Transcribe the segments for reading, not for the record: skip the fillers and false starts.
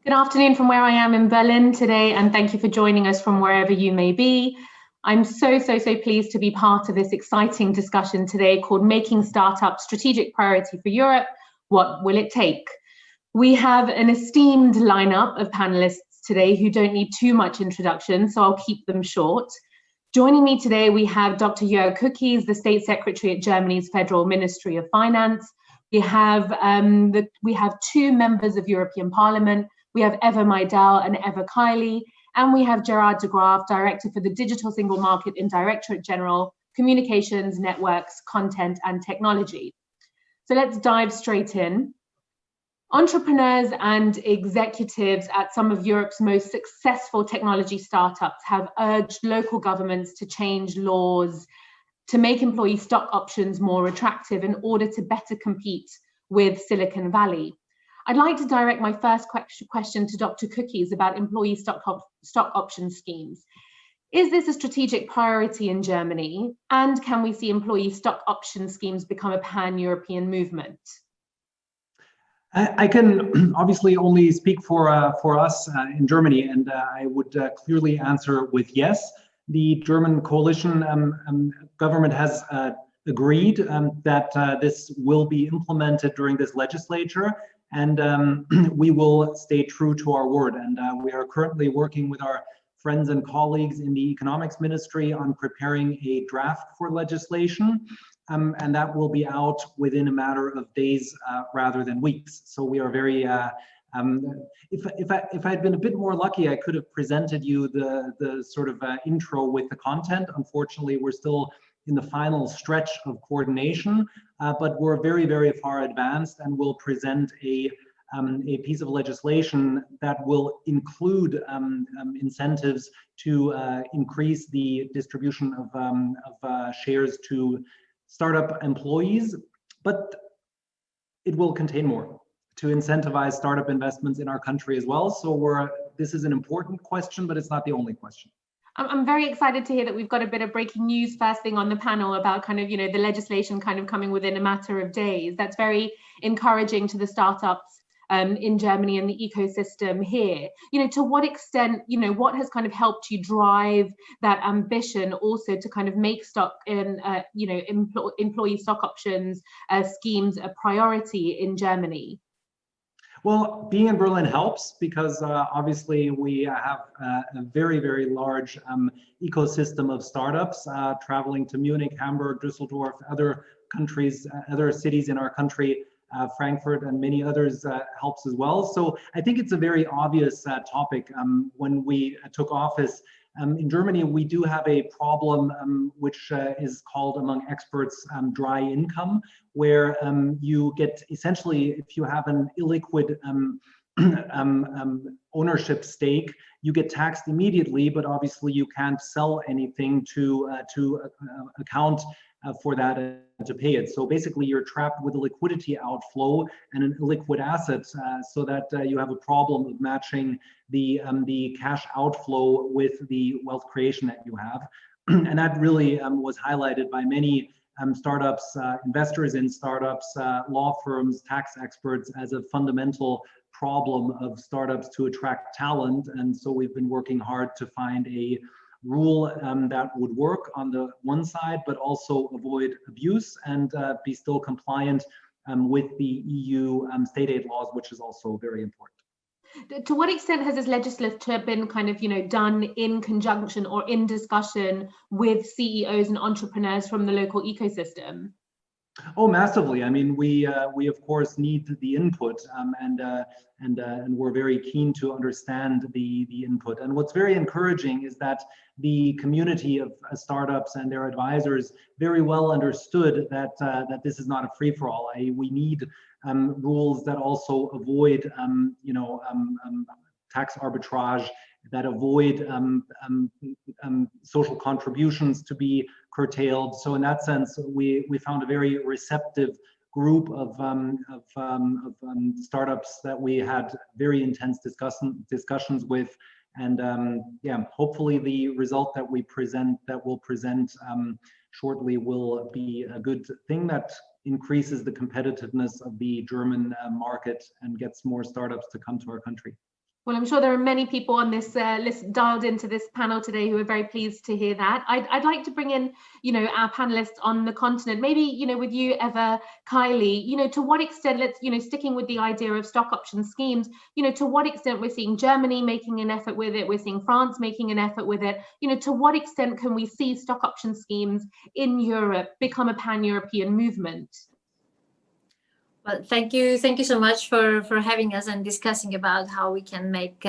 Good afternoon from where I am in Berlin today, and thank you for joining us from wherever you may be. I'm so pleased to be part of this exciting discussion today called Making Startups Strategic Priority for Europe. What will it take? We have an esteemed lineup of panelists today who don't need too much introduction, so I'll keep them short. Joining me today, we have Dr. Jörg Kukies, the State Secretary at Germany's Federal Ministry of Finance. We have two members of European Parliament. We have Eva Maydell and Eva Kaili, and we have Gerard de Graaf, Director for the Digital Single Market in Directorate General, Communications, Networks, Content and Technology. So let's dive straight in. Entrepreneurs and executives at some of Europe's most successful technology startups have urged local governments to change laws to make employee stock options more attractive in order to better compete with Silicon Valley. I'd like to direct my first question to Dr. Kukies about employee stock option schemes. Is this a strategic priority in Germany? And can we see employee stock option schemes become a pan-European movement? I can obviously only speak for us in Germany, and I would clearly answer with yes. The German coalition government has agreed that this will be implemented during this legislature. And we will stay true to our word. And we are currently working with our friends and colleagues in the economics ministry on preparing a draft for legislation. And that will be out within a matter of days rather than weeks. So we are very, if I had been a bit more lucky, I could have presented you the sort of intro with the content. Unfortunately, we're still in the final stretch of coordination, but we're very far advanced and will present a piece of legislation that will include incentives to increase the distribution of shares to startup employees, but it will contain more to incentivize startup investments in our country as well. So this is an important question, but it's not the only question. I'm very excited to hear that we've got a bit of breaking news first thing on the panel about kind of, the legislation kind of coming within a matter of days. That's very encouraging to the startups in Germany and the ecosystem here. To what extent, what has kind of helped you drive that ambition also to kind of make stock in, employee stock options schemes a priority in Germany? Well, being in Berlin helps because obviously we have a very large ecosystem of startups traveling to Munich, Hamburg, Düsseldorf, other countries, other cities in our country, Frankfurt and many others helps as well. So I think it's a very obvious topic. When we took office in Germany, we do have a problem which is called among experts dry income, where you get essentially, if you have an illiquid ownership stake, you get taxed immediately, but obviously you can't sell anything to account for that and to pay it. So basically you're trapped with a liquidity outflow and an illiquid asset, so that you have a problem of matching the cash outflow with the wealth creation that you have. And that really was highlighted by many startups, investors in startups, law firms, tax experts as a fundamental problem of startups to attract talent. And so we've been working hard to find a rule that would work on the one side, but also avoid abuse and be still compliant with the EU state aid laws, which is also very important. To what extent has this legislature been kind of, done in conjunction or in discussion with CEOs and entrepreneurs from the local ecosystem? Oh, massively. I mean, we of course need the input, and we're very keen to understand the input. And what's very encouraging is that the community of startups and their advisors very well understood that this is not a free-for-all. We need rules that also avoid, tax arbitrage, that avoid social contributions to be curtailed. So in that sense, we found a very receptive group of startups that we had very intense discussions with, and hopefully the result that we'll present shortly will be a good thing that increases the competitiveness of the German market and gets more startups to come to our country. Well, I'm sure there are many people on this list dialed into this panel today who are very pleased to hear that. I'd like to bring in, our panelists on the continent, maybe, with you, Eva Kaili, to what extent, let's, sticking with the idea of stock option schemes, to what extent we're seeing Germany making an effort with it, we're seeing France making an effort with it, to what extent can we see stock option schemes in Europe become a pan-European movement? Well, thank you so much for having us and discussing about how we can make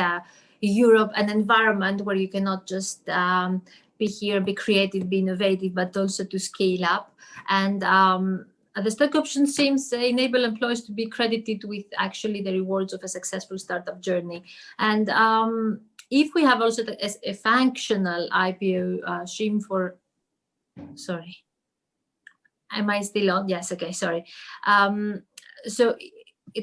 Europe an environment where you cannot just be here, be creative, be innovative, but also to scale up. And the stock option schemes enable employees to be credited with actually the rewards of a successful startup journey. And if we have also a functional IPO scheme for, sorry, am I still on? Yes, okay, sorry. So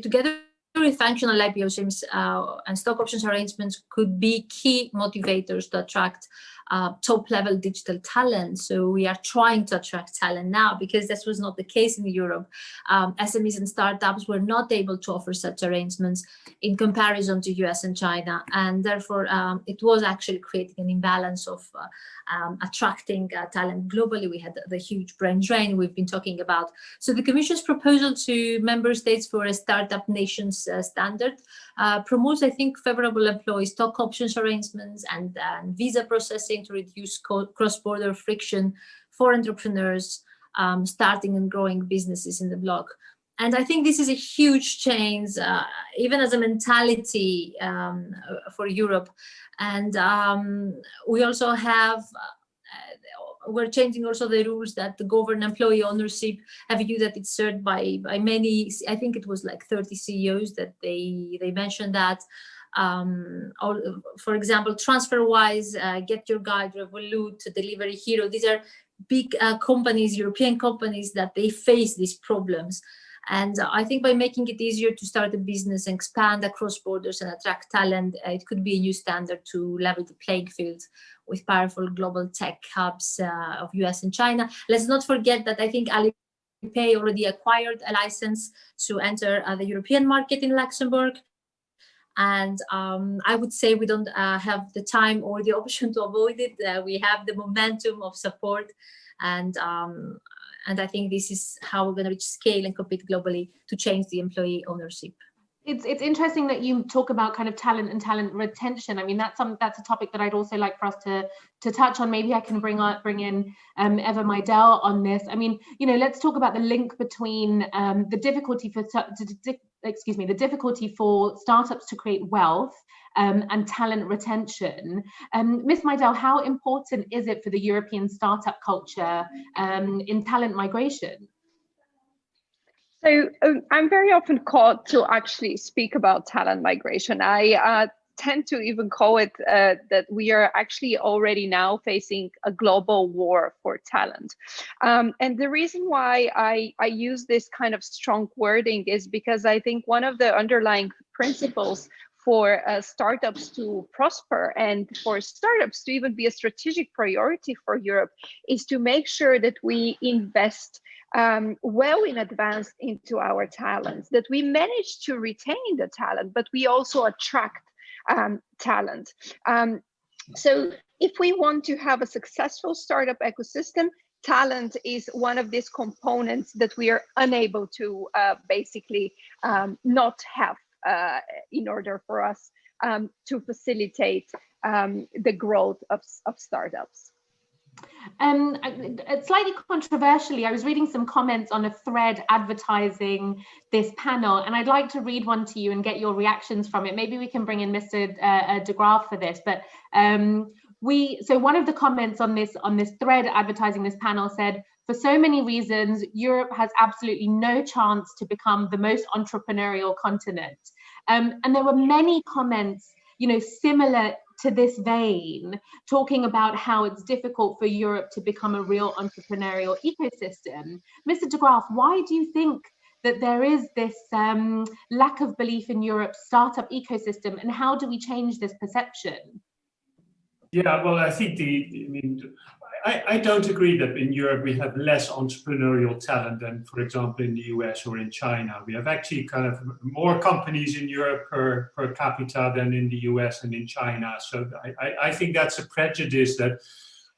together with functional IPO schemes and stock options arrangements could be key motivators to attract top-level digital talent. So we are trying to attract talent now because this was not the case in Europe. SMEs and startups were not able to offer such arrangements in comparison to US and China. And therefore, it was actually creating an imbalance of attracting talent globally. We had the huge brain drain we've been talking about. So the Commission's proposal to member states for a startup nations standard promotes, I think, favorable employee stock options arrangements and visa processing to reduce cross-border friction for entrepreneurs starting and growing businesses in the bloc. And I think this is a huge change, even as a mentality for Europe. And we also have, we're changing also the rules that govern employee ownership. Have a view that it's served by many, I think it was like 30 CEOs that they mentioned that. For example, TransferWise, Get Your Guide, Revolut, Delivery Hero, these are big companies, European companies, that they face these problems. And I think by making it easier to start a business and expand across borders and attract talent, it could be a new standard to level the playing field with powerful global tech hubs of US and China. Let's not forget that I think Alipay already acquired a license to enter the European market in Luxembourg. And I would say we don't have the time or the option to avoid it. We have the momentum of support, and I think this is how we're going to reach scale and compete globally to change the employee ownership. It's interesting that you talk about kind of talent and talent retention. I mean, that's a topic that I'd also like for us to touch on. Maybe I can bring in Eva Maydell on this. I mean, let's talk about the link between the difficulty for startups to create wealth and talent retention. Ms. Maydell, how important is it for the European startup culture in talent migration? So I'm very often called to actually speak about talent migration. I tend to even call it that we are actually already now facing a global war for talent. And the reason why I use this kind of strong wording is because I think one of the underlying principles for startups to prosper and for startups to even be a strategic priority for Europe is to make sure that we invest well in advance into our talents, that we manage to retain the talent, but we also attract talent. So if we want to have a successful startup ecosystem, talent is one of these components that we are unable to basically not have in order for us to facilitate the growth of startups. Slightly controversially, I was reading some comments on a thread advertising this panel, and I'd like to read one to you and get your reactions from it. Maybe we can bring in Mr. de Graaf for this, but so one of the comments on this thread advertising this panel said, for so many reasons, Europe has absolutely no chance to become the most entrepreneurial continent. And there were many comments, similar to this vein, talking about how it's difficult for Europe to become a real entrepreneurial ecosystem. Mr. de Graaf, why do you think that there is this lack of belief in Europe's startup ecosystem, and how do we change this perception? Yeah, well, I think I don't agree that in Europe we have less entrepreneurial talent than, for example, in the US or in China. We have actually kind of more companies in Europe per capita than in the US and in China. So I think that's a prejudice that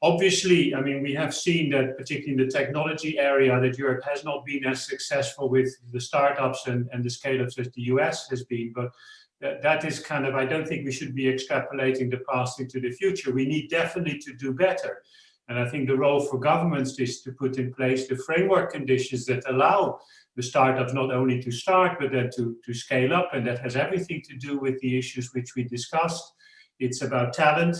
obviously, I mean, we have seen that particularly in the technology area that Europe has not been as successful with the startups and the scale-ups as the US has been. But that is kind of, I don't think we should be extrapolating the past into the future. We need definitely to do better. And I think the role for governments is to put in place the framework conditions that allow the startups not only to start, but then to scale up. And that has everything to do with the issues which we discussed. It's about talent,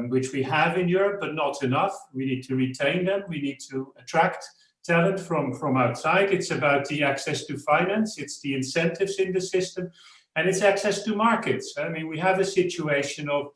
which we have in Europe, but not enough. We need to retain them. We need to attract talent from outside. It's about the access to finance. It's the incentives in the system. And it's access to markets. I mean, we have a situation of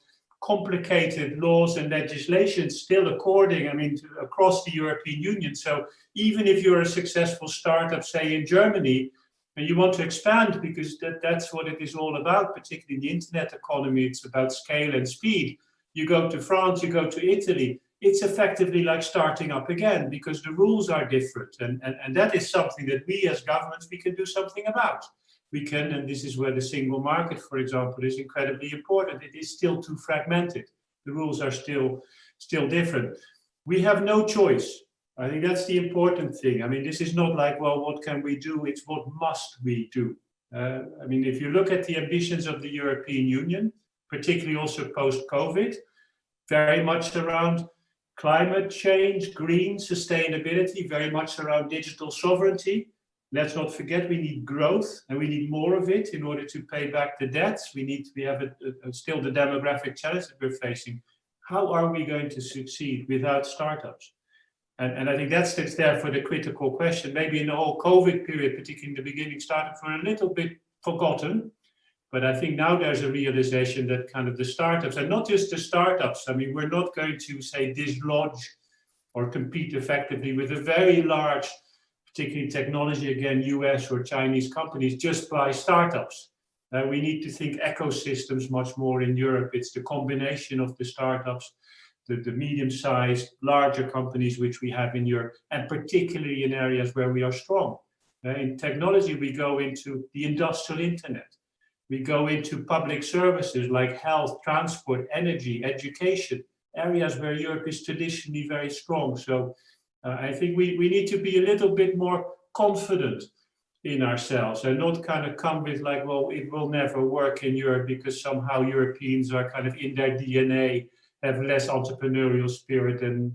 complicated laws and legislation still across the European Union. So even if you're a successful startup, say in Germany, and you want to expand, because that's what it is all about, particularly in the internet economy, it's about scale and speed. You go to France, you go to Italy, it's effectively like starting up again because the rules are different. And that is something that we as governments, we can do something about. We can, and this is where the single market, for example, is incredibly important. It is still too fragmented. The rules are still different. We have no choice. I think that's the important thing. I mean, this is not like, well, what can we do? It's what must we do? I mean, if you look at the ambitions of the European Union, particularly also post-COVID, very much around climate change, green sustainability, very much around digital sovereignty. Let's not forget we need growth and we need more of it in order to pay back the debts. We have still the demographic challenge that we're facing. How are we going to succeed without startups? And I think that's there for the critical question. Maybe in the whole COVID period, particularly in the beginning, startups were a little bit forgotten. But I think now there's a realization that kind of the startups, and not just the startups, I mean, we're not going to say dislodge or compete effectively with a very large, particularly technology, again, US or Chinese companies, just by startups. We need to think ecosystems much more in Europe. It's the combination of the startups, the medium-sized, larger companies which we have in Europe, and particularly in areas where we are strong. In technology, we go into the industrial internet. We go into public services like health, transport, energy, education, areas where Europe is traditionally very strong. So I think we need to be a little bit more confident in ourselves and not kind of come with like, well, it will never work in Europe because somehow Europeans are kind of in their DNA, have less entrepreneurial spirit than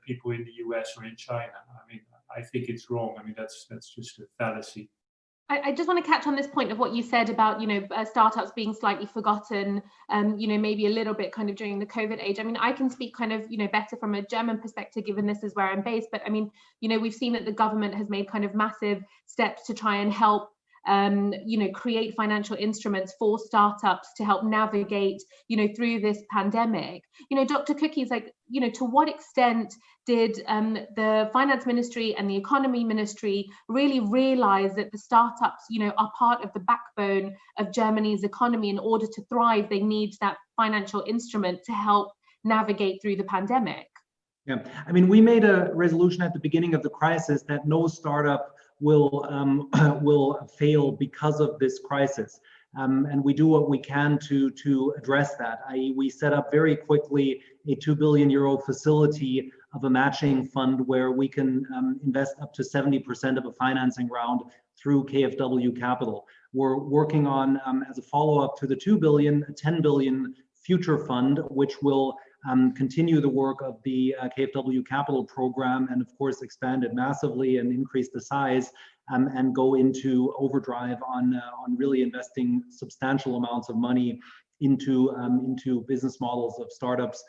people in the US or in China. I mean, I think it's wrong. I mean, that's just a fallacy. I just want to catch on this point of what you said about, startups being slightly forgotten, maybe a little bit kind of during the COVID age. I mean, I can speak kind of, better from a German perspective, given this is where I'm based. But I mean, we've seen that the government has made kind of massive steps to try and help create financial instruments for startups to help navigate, through this pandemic. Dr. Kukies, to what extent did the finance ministry and the economy ministry really realize that the startups, are part of the backbone of Germany's economy? In order to thrive, they need that financial instrument to help navigate through the pandemic? Yeah, I mean, we made a resolution at the beginning of the crisis that no startup will fail because of this crisis. And we do what we can to address that. I.e., we set up very quickly a €2 billion facility of a matching fund where we can invest up to 70% of a financing round through KfW Capital. We're working on, as a follow-up to the 2 billion, a 10 billion future fund, which will continue the work of the KfW Capital program and of course expand it massively and increase the size and go into overdrive on really investing substantial amounts of money into business models of startups,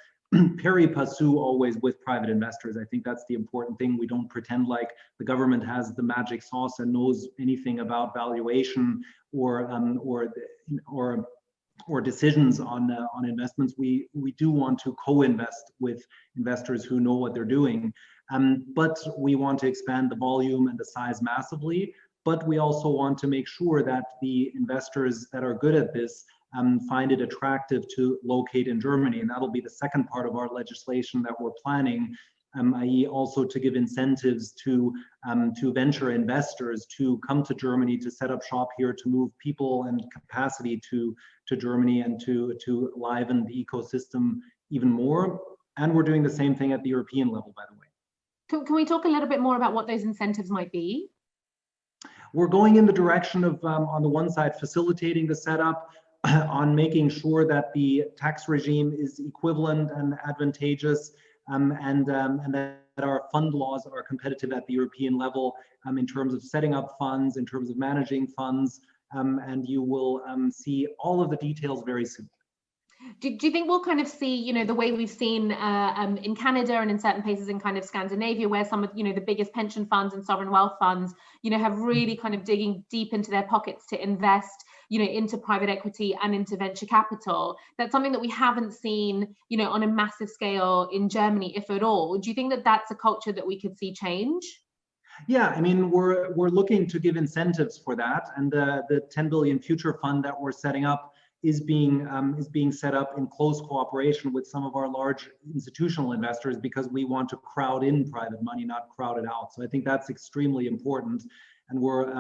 pari passu always with private investors. I think that's the important thing. We don't pretend like the government has the magic sauce and knows anything about valuation or decisions on investments. We do want to co-invest with investors who know what they're doing, but we want to expand the volume and the size massively. But we also want to make sure that the investors that are good at this find it attractive to locate in Germany, and that'll be the second part of our legislation that we're planning, i.e. also to give incentives to venture investors to come to Germany, to set up shop here, to move people and capacity to Germany, and to liven the ecosystem even more. And we're doing the same thing at the European level, by the way. Can we talk a little bit more about what those incentives might be? We're going in the direction of, on the one side, facilitating the setup, on making sure that the tax regime is equivalent and advantageous, and that our fund laws are competitive at the European level, in terms of setting up funds, in terms of managing funds, and you will see all of the details very soon. Do you think we'll kind of see, you know, the way we've seen in Canada and in certain places in kind of Scandinavia, where some of, you know, the biggest pension funds and sovereign wealth funds, you know, have really kind of digging deep into their pockets to invest, you know, into private equity and into venture capital? That's something that we haven't seen, you know, on a massive scale in Germany, if at all. Do you think that that's a culture that we could see change? Yeah, I mean, we're looking to give incentives for that, and the 10 billion future fund that we're setting up is being set up in close cooperation with some of our large institutional investors, because we want to crowd in private money, not crowd it out. So I think that's extremely important. And we're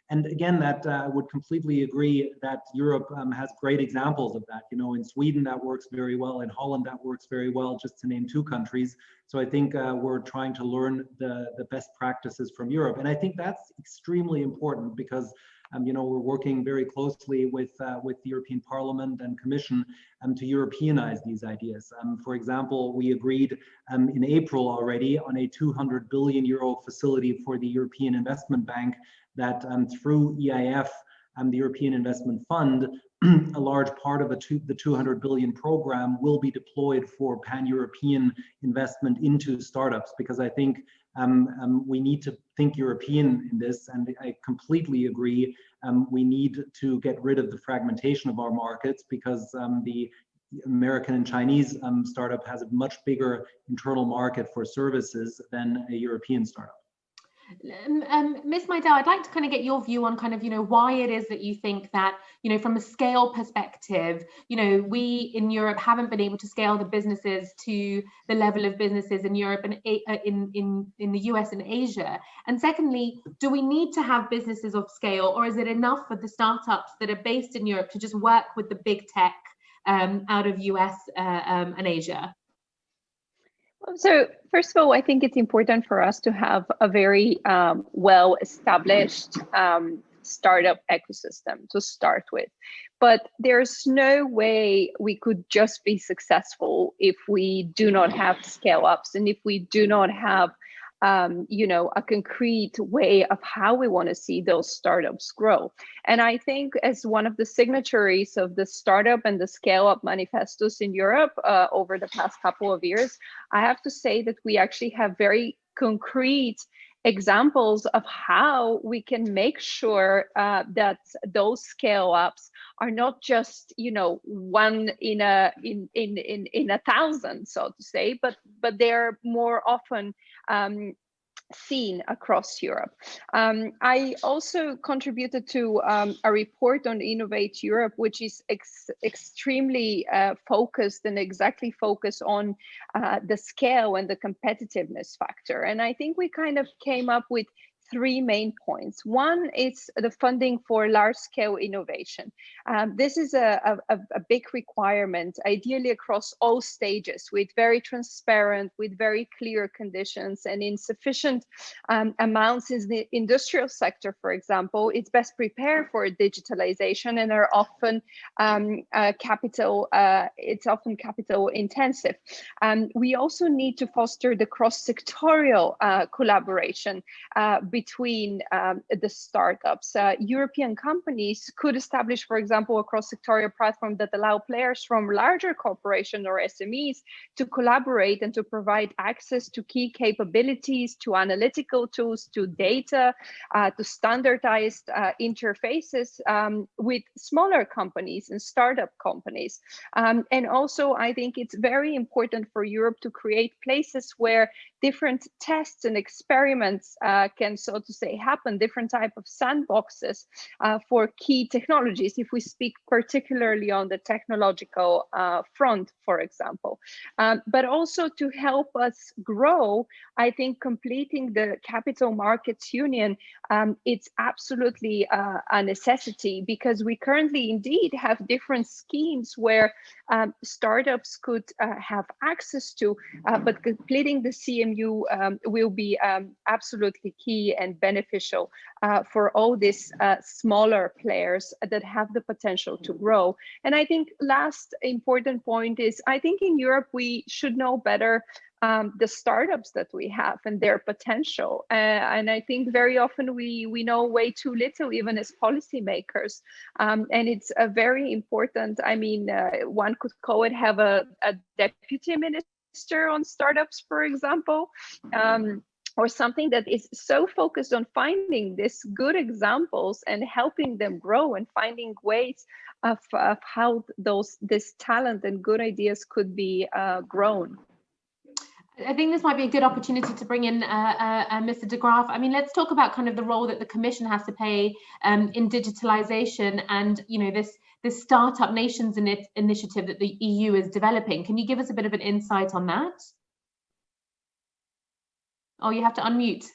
and again, that I would completely agree that Europe has great examples of that. You know, in Sweden that works very well, in Holland that works very well, just to name two countries. So I think we're trying to learn the best practices from Europe, and I think that's extremely important, because you know, we're working very closely with the European Parliament and Commission to Europeanize these ideas. For example, we agreed in April already on a 200 billion euro facility for the European Investment Bank, that through EIF, the European Investment Fund, a large part of the 200 billion program will be deployed for pan-European investment into startups, because I think we need to think European in this, and I completely agree. We need to get rid of the fragmentation of our markets, because the American and Chinese startup has a much bigger internal market for services than a European startup. Ms. Maydell, I'd like to kind of get your view on kind of, you know, why it is that you think that, you know, from a scale perspective, you know, we in Europe haven't been able to scale the businesses to the level of businesses in Europe and in the US and Asia. And secondly, do we need to have businesses of scale, or is it enough for the startups that are based in Europe to just work with the big tech out of US and Asia? So first of all, I think it's important for us to have a very well-established startup ecosystem to start with. But there's no way we could just be successful if we do not have scale-ups, and if we do not have you know, a concrete way of how we want to see those startups grow. And I think, as one of the signatories of the startup and the scale-up manifestos in Europe over the past couple of years, I have to say that we actually have very concrete examples of how we can make sure that those scale-ups are not just, you know, one in a thousand, so to say, but they're more often seen across Europe. I also contributed to a report on Innovate Europe, which is extremely focused and exactly focused on the scale and the competitiveness factor. And I think we kind of came up with three main points. One is the funding for large-scale innovation. This is a big requirement, ideally across all stages, with very transparent, with very clear conditions, and in sufficient amounts in the industrial sector, for example. It's best prepared for digitalization and are often capital intensive. We also need to foster the cross-sectorial collaboration between the startups. European companies could establish, for example, a cross-sectorial platform that allow players from larger corporations or SMEs to collaborate and to provide access to key capabilities, to analytical tools, to data, to standardized interfaces with smaller companies and startup companies. And also, I think it's very important for Europe to create places where different tests and experiments can so to say, happen, different type of sandboxes for key technologies, if we speak particularly on the technological front, for example. But also to help us grow, I think completing the Capital Markets Union, it's absolutely a necessity, because we currently indeed have different schemes where startups could have access to, but completing the CMU will be absolutely key and beneficial for all these smaller players that have the potential to grow. And I think last important point is, I think in Europe we should know better the startups that we have and their potential. And I think very often we know way too little, even as policymakers. And it's a very important, I mean, one could call it, have a deputy minister on startups, for example, or something that is so focused on finding these good examples and helping them grow and finding ways of how this talent and good ideas could be grown. I think this might be a good opportunity to bring in Mr. de Graaf. I mean, let's talk about kind of the role that the Commission has to play in digitalization, and this Startup Nations initiative that the EU is developing. Can you give us a bit of an insight on that? Oh, you have to unmute.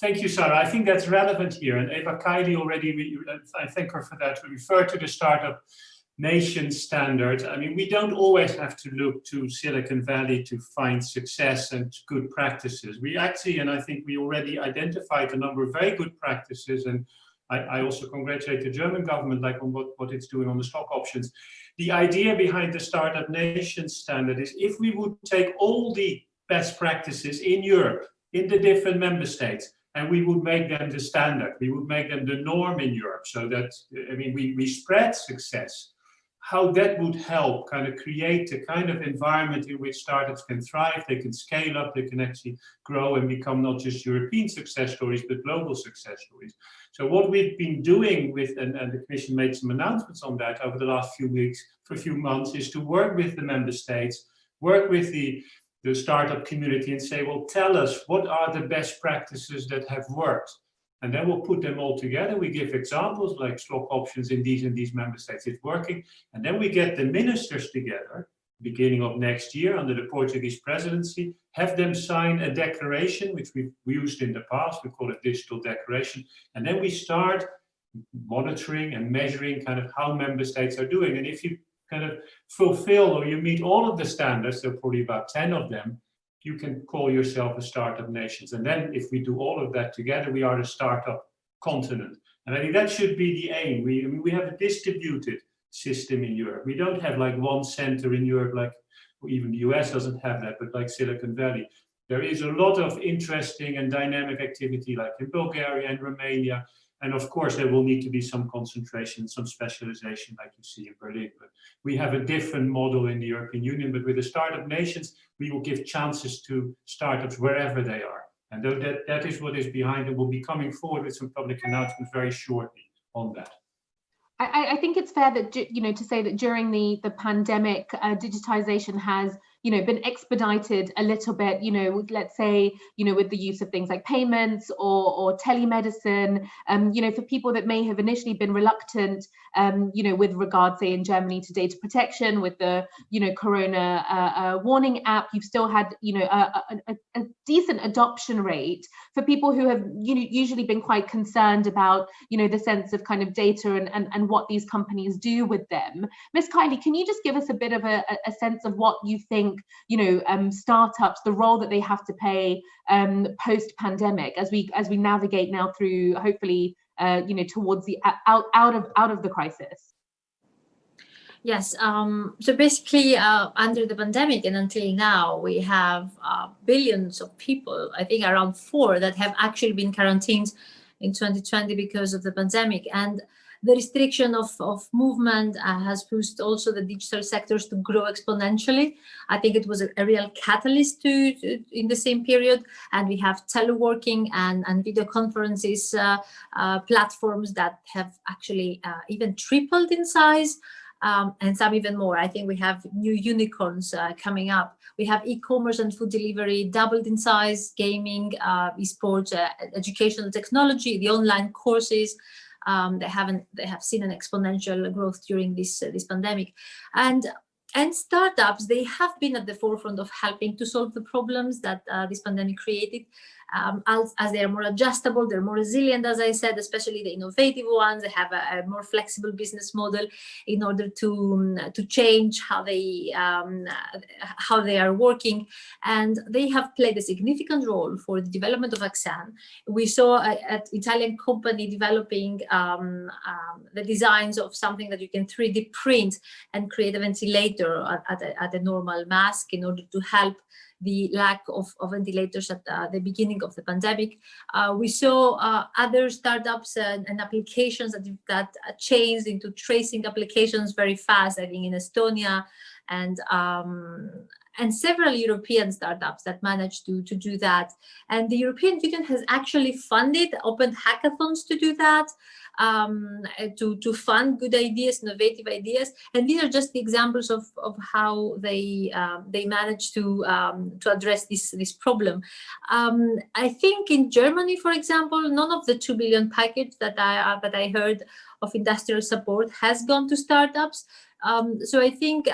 Thank you, Sarah. I think that's relevant here, and Eva Kaili already, I thank her for that, refer to the Startup Nation standard. I mean, we don't always have to look to Silicon Valley to find success and good practices. We actually, and I think we already identified a number of very good practices, and I also congratulate the German government on what it's doing on the stock options. The idea behind the Startup Nation standard is, if we would take all the best practices in Europe, in the different member states, and we would make them the standard, we would make them the norm in Europe, so that, I mean, we spread success, how that would help kind of create the kind of environment in which startups can thrive, they can scale up, they can actually grow and become not just European success stories, but global success stories. So what we've been doing with, and the Commission made some announcements on that over the last few weeks, for a few months, is to work with the member states, work with the startup community and say, well, tell us, what are the best practices that have worked? And then we'll put them all together. We give examples like stock options in these member states, it's working. And then we get the ministers together, beginning of next year under the Portuguese presidency, have them sign a declaration, which we've used in the past, we call it digital declaration. And then we start monitoring and measuring kind of how member states are doing. And if you kind of fulfill or you meet all of the standards, there are probably about 10 of them, you can call yourself a Startup Nation. And then if we do all of that together, we are a startup continent. And I think that should be the aim. We have a distributed system in Europe. We don't have like one center in Europe, like even the US doesn't have that, but like Silicon Valley. There is a lot of interesting and dynamic activity like in Bulgaria and Romania. And of course, there will need to be some concentration, some specialization like you see in Berlin. But we have a different model in the European Union, but with the Startup Nations, we will give chances to startups wherever they are. And that is what is behind it. We'll be coming forward with some public announcements very shortly on that. I think it's fair that, to say that during the pandemic, digitization has, been expedited a little bit, let's say, with the use of things like payments or telemedicine, for people that may have initially been reluctant, with regard, say, in Germany to data protection, with the, Corona warning app, you've still had, a decent adoption rate for people who have, usually been quite concerned about, the sense of kind of data and what these companies do with them. Ms. Kaili, can you just give us a bit of a sense of what you think, startups, the role that they have to play post-pandemic as we navigate now through, hopefully, towards the out of the crisis? Yes, so basically under the pandemic and until now, we have billions of people, I think around 4, that have actually been quarantined in 2020 because of the pandemic. And the restriction of movement has pushed also the digital sectors to grow exponentially. I think it was a real catalyst in the same period. And we have teleworking and video conferences platforms that have actually even tripled in size. and some even more. I think we have new unicorns coming up. We have e-commerce and food delivery doubled in size, gaming, esports, educational technology, the online courses. They have seen an exponential growth during this pandemic, and startups, they have been at the forefront of helping to solve the problems that this pandemic created. As they are more adjustable, they're more resilient, as I said, especially the innovative ones. They have a more flexible business model in order to change how they are working, and they have played a significant role for the development of vaccine. We saw an Italian company developing the designs of something that you can 3D print and create a ventilator at a normal mask in order to help the lack of ventilators at the beginning of the pandemic. We saw other startups and applications that changed into tracing applications very fast, I think in Estonia, and several European startups that managed to do that. And the European Union has actually funded open hackathons to do that, to fund good ideas, innovative ideas. And these are just the examples of how they managed to address this problem. I think in Germany, for example, none of the 2 billion package that I heard of industrial support has gone to startups. So I think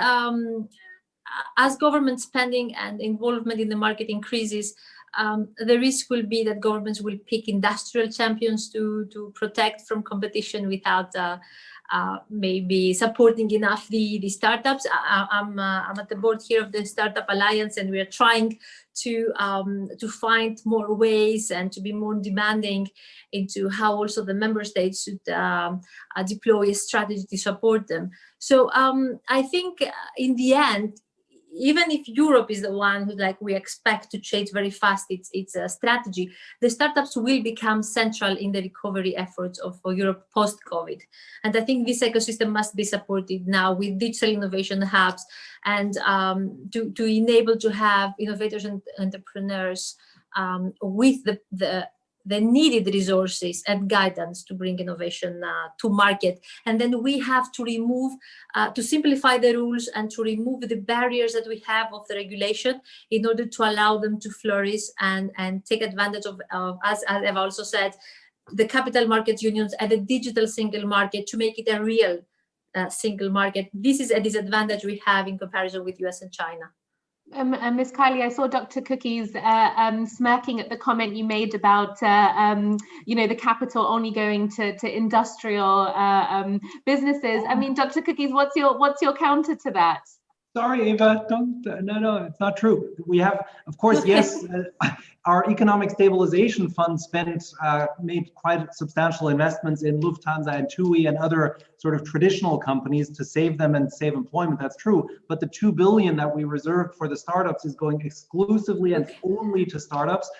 as government spending and involvement in the market increases, the risk will be that governments will pick industrial champions to protect from competition without maybe supporting enough the startups. I'm at the board here of the Startup Alliance, and we are trying to find more ways and to be more demanding into how also the member states should deploy a strategy to support them. So I think in the end, even if Europe is the one who we expect to change very fast its strategy, the startups will become central in the recovery efforts of Europe post-COVID. And I think this ecosystem must be supported now with digital innovation hubs and to enable to have innovators and entrepreneurs with the needed resources and guidance to bring innovation to market. And then we have to to simplify the rules and to remove the barriers that we have of the regulation in order to allow them to flourish and take advantage of as Eva also said, the capital markets unions and the digital single market to make it a real single market. This is a disadvantage we have in comparison with US and China. Ms. Kaili, I saw Dr. Kukies smirking at the comment you made about the capital only going to industrial businesses. I mean, Dr. Kukies, what's your counter to that? Sorry, Eva, no, it's not true. We have, of course, yes, our economic stabilization fund made quite substantial investments in Lufthansa and TUI and other sort of traditional companies to save them and save employment. That's true. But the 2 billion that we reserved for the startups is going exclusively and only to startups.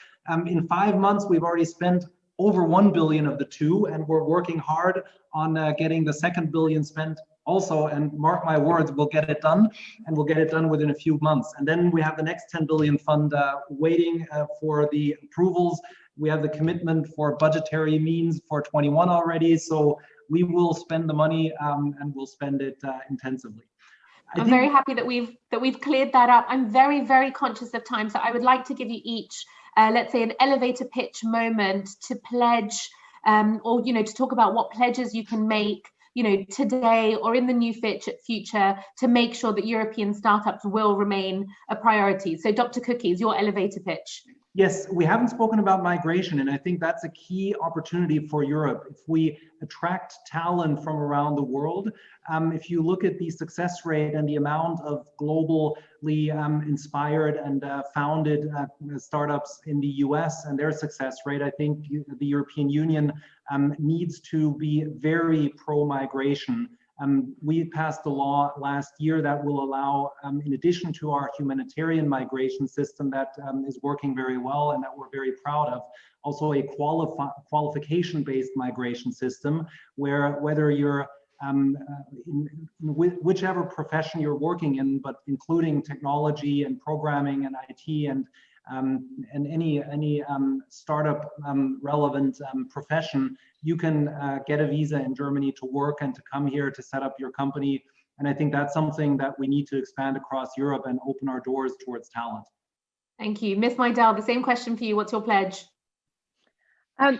In 5 months, we've already spent over 1 billion of the 2, and we're working hard on getting the second billion spent also, and mark my words, we'll get it done, and we'll get it done within a few months. And then we have the next 10 billion fund waiting for the approvals. We have the commitment for budgetary means for 21 already, so we will spend the money and we'll spend it intensively. I'm very happy that we've cleared that up. I'm very, very conscious of time, so I would like to give you each, let's say, an elevator pitch moment to pledge, or to talk about what pledges you can make today or in the new future to make sure that European startups will remain a priority. So Dr. Kukies, your elevator pitch. Yes, we haven't spoken about migration, and I think that's a key opportunity for Europe. If we attract talent from around the world, if you look at the success rate and the amount of globally inspired and founded startups in the US and their success rate, I think the European Union needs to be very pro-migration. We passed a law last year that will allow, in addition to our humanitarian migration system that is working very well and that we're very proud of, also a qualification-based migration system where whether you're in whichever profession you're working in, but including technology and programming and IT and any startup relevant profession, you can get a visa in Germany to work and to come here to set up your company And I think that's something that we need to expand across Europe and open our doors towards talent. Thank you. Ms. Maydell, the same question for you. What's your pledge?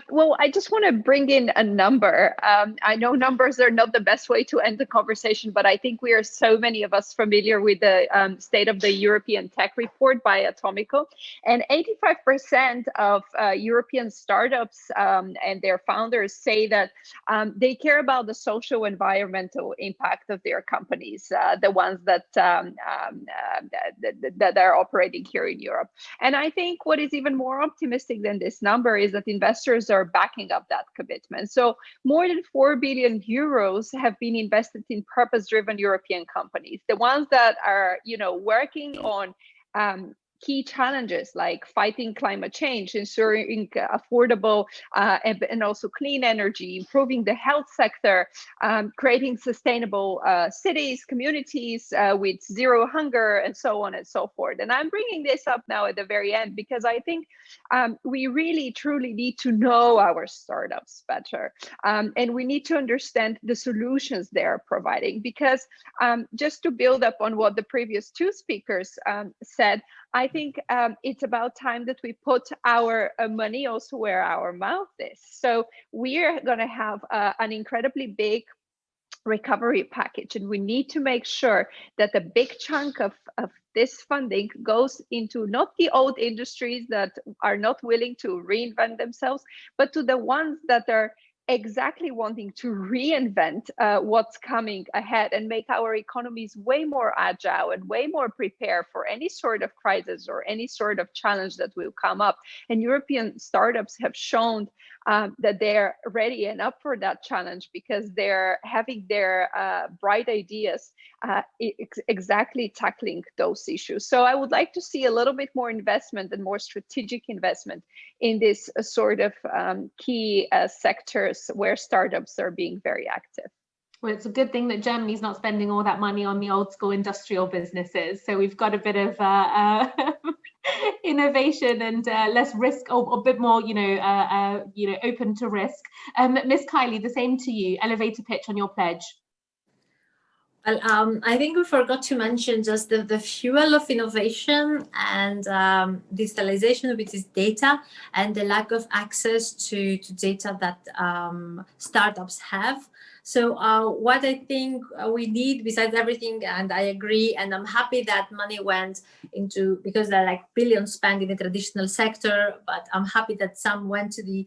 Well, I just want to bring in a number. I know numbers are not the best way to end the conversation, but I think we are so many of us familiar with the State of the European Tech Report by Atomico. And 85% of European startups and their founders say that they care about the social environmental impact of their companies, the ones that that are operating here in Europe. And I think what is even more optimistic than this number is that investors are backing up that commitment. So more than 4 billion euros have been invested in purpose-driven European companies, the ones that are, working on key challenges like fighting climate change, ensuring affordable and also clean energy, improving the health sector, creating sustainable cities, communities with zero hunger, and so on and so forth. And I'm bringing this up now at the very end because I think we really, truly need to know our startups better. And we need to understand the solutions they're providing, because just to build up on what the previous two speakers said, I think it's about time that we put our money also where our mouth is. So we're going to have an incredibly big recovery package, and we need to make sure that the big chunk of this funding goes into not the old industries that are not willing to reinvent themselves, but to the ones that are exactly wanting to reinvent what's coming ahead and make our economies way more agile and way more prepared for any sort of crisis or any sort of challenge that will come up. And European startups have shown that they're ready and up for that challenge because they're having their bright ideas exactly tackling those issues. So I would like to see a little bit more investment and more strategic investment in this sort of key sectors where startups are being very active. Well, it's a good thing that Germany's not spending all that money on the old school industrial businesses. So we've got a bit of innovation and less risk, or a bit more, open to risk. Ms. Kaili, the same to you. Elevator pitch on your pledge. Well, I think we forgot to mention just the fuel of innovation and digitalization, which is data, and the lack of access to data that startups have. So what I think we need, besides everything, and I agree, and I'm happy that money went into, because there are like billions spent in the traditional sector, but I'm happy that some went to the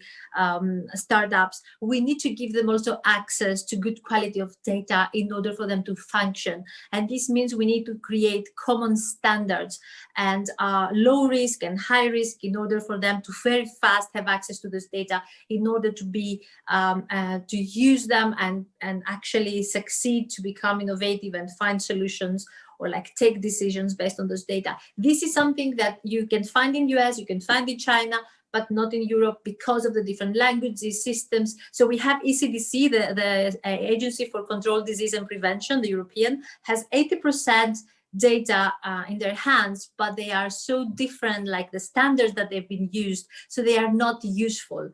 startups. We need to give them also access to good quality of data in order for them to function. And this means we need to create common standards and low risk and high risk in order for them to very fast have access to this data in order to be to use them and actually succeed to become innovative and find solutions or like take decisions based on those data. This is something that you can find in US, you can find in China, but not in Europe because of the different languages, systems. So we have ECDC, the Agency for Control, Disease and Prevention, the European, has 80% data in their hands, but they are so different, like the standards that they've been used, so they are not useful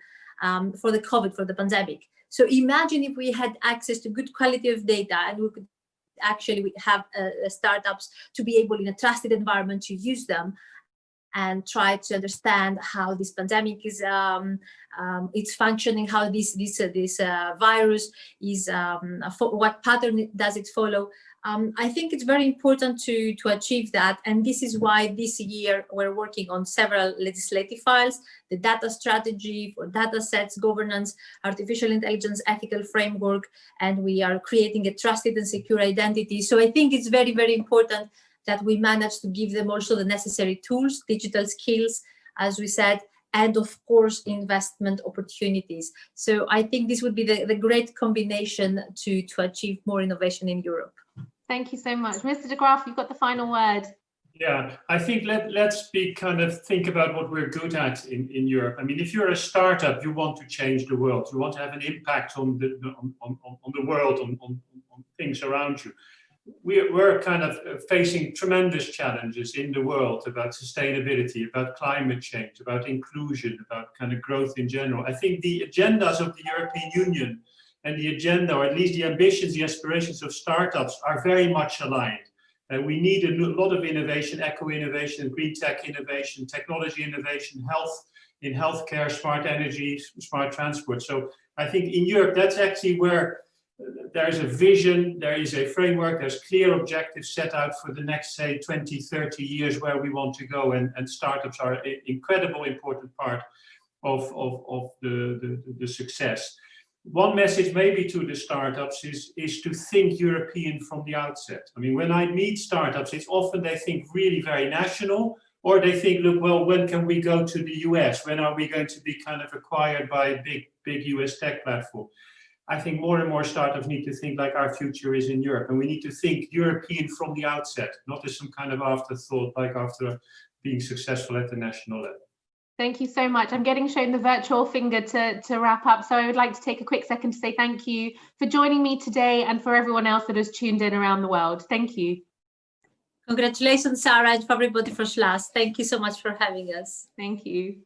for the COVID, for the pandemic. So imagine if we had access to good quality of data and we could actually have startups to be able in a trusted environment to use them and try to understand how this pandemic is it's functioning, how this virus is, what pattern does it follow. I think it's very important to achieve that, and this is why this year we're working on several legislative files, the data strategy for data sets, governance, artificial intelligence, ethical framework, and we are creating a trusted and secure identity. So I think it's very, very important that we manage to give them also the necessary tools, digital skills, as we said, and of course, investment opportunities. So I think this would be the great combination to achieve more innovation in Europe. Thank you so much. Mr. de Graaf, you've got the final word. Yeah, I think let's think about what we're good at in Europe. I mean, if you're a startup, you want to change the world. You want to have an impact on the world, on things around you. We're kind of facing tremendous challenges in the world about sustainability, about climate change, about inclusion, about kind of growth in general. I think the agendas of the European Union and the agenda, or at least the ambitions, the aspirations of startups are very much aligned. We need a lot of innovation, eco-innovation, green tech innovation, technology innovation, in healthcare, smart energy, smart transport. So I think in Europe, that's actually where there's a vision, there is a framework, there's clear objectives set out for the next, say, 20, 30 years where we want to go, and startups are an incredible important part of the success. One message maybe to the startups is to think European from the outset. I mean, when I meet startups, it's often they think really very national, or they think, look, well, when can we go to the US? When are we going to be kind of acquired by a big US tech platform? I think more and more startups need to think like our future is in Europe, and we need to think European from the outset, not as some kind of afterthought, like after being successful at the national level. Thank you so much. I'm getting shown the virtual finger to wrap up. So I would like to take a quick second to say thank you for joining me today, and for everyone else that has tuned in around the world. Thank you. Congratulations, Sarah, and for everybody for Schloss. Thank you so much for having us. Thank you.